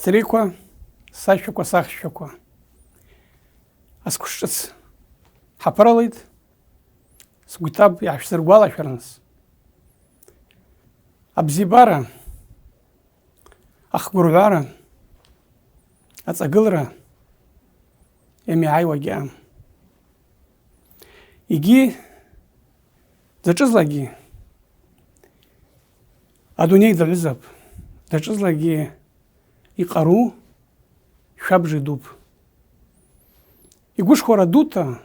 Састриква, сашәақәа, сахьшәақәа. Асқәышҿыц ҳаԥыралеит, сгәы иҭаб иаашәзыргәалашәарныс. Абзиабара, ахгәырҩара, аҵагылара иамиааиуагьы аам. Егьи даҿызлагьы адунеи даҩызап, даҿызлагьы иҟару шәабжа идуп. Игәышхәара дута,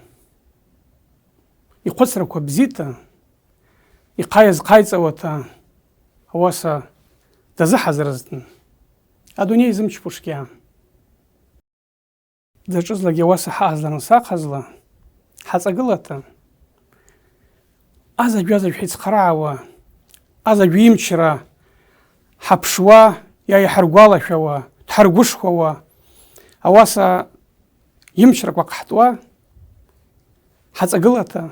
ихәыцрақәа бзита, иҟаиаз ҟаиҵауата, ауаса дазыҳазырызтын, адунеи зымчԥушгьы аам. Даҿызлагьы ауаса ҳаҟазлараны саҟазла, ҳаҵагылата, азажә ҳицхраауа, азажә имчра ҳаԥшуа, иааиҳаргәалашәауа, дҳаргәышхәауа, ауаса имчрақәа ҟаҳтуа, ҳаҵагылата,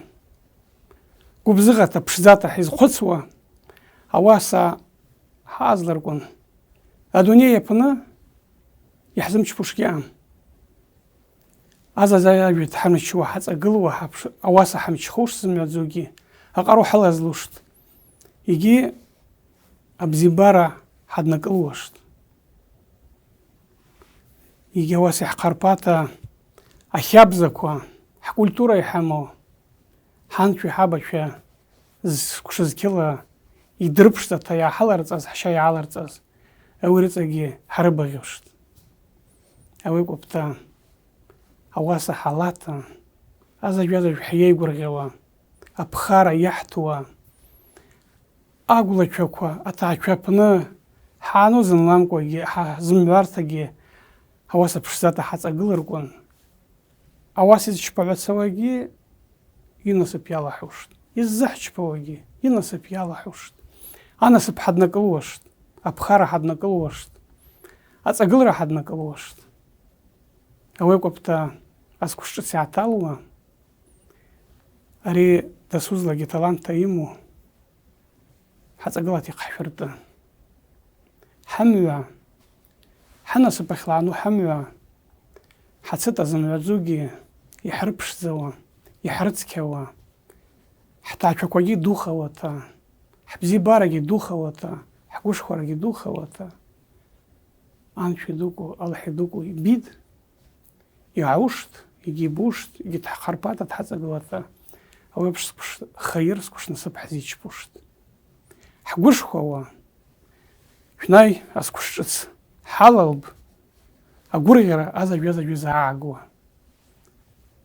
гәыбзыӷата, ԥшӡата ҳизхәыцуа, ауаса ҳаазларкәын, адунеи аҟны иаҳзымчԥушгьы аам. Азажә дҳамчуа, ҳаҵагылуа, ауаса ҳамчхоу шзымҩаӡоугьы аҟару ҳалазлушт. Егьи абзиабара ҳаднакылуашт. Егьи ауаса иаҳҟарԥата ахьабзақәа, ҳкультура иҳамоу, ҳаншәа ҳабацәа зқәшызқьыла идырԥшӡата иааҳаларҵаз, ҳшьа иааларҵаз, ауи рыҵагьы ҳрыбаӷьушт. Ауи акәыпта, ауаса ҳалата, азажә ҳиеигәырӷьауа, аԥхара иаҳҭуа, агәлацәақәа, аҭаацәа аҟны ҳаану зымламкәагьы, ҳзымҩарҭагьы, ауаса ԥшӡата ҳаҵагыларкәын, ауаса изчԥаҳәацауагьы инасыԥ иалаҳәушт, иззаҳчԥауагьы инасыԥ иалаҳәушт, анасыԥ ҳаднакылуашт, аԥхара ҳаднакылуашт, аҵагылара ҳаднакылуашт. Ауи акәыпта, асқәышҿыц иааҭалуа, ари дасузлагьы талантта имоу, ҳаҵагылата иҟаҳшәырты. Ҳамҩа, ҳанасыԥ ахьлаану ҳамҩа, ҳацыта зымҩаӡогьы иҳрыԥшӡауа, иҳрыцқьауа, ҳҭаацәақәагьы идухауата, ҳбзиабарагьы идухауата, ҳгәышхәарагьы идухауата, аншәа идукәу, Аллаҳ идукәу ибит, иааушт, егьи ибушт, егьи дҳахарԥата дҳаҵагылата, ауи еиԥш хаир зқәышнасыԥ ҳзичԥушт. Ҳгәышхәауа, шәнаи асқәышҿыц ҳалалб, агәырӷьара азажә заагуа.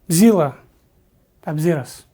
Бзиала, абзиарас.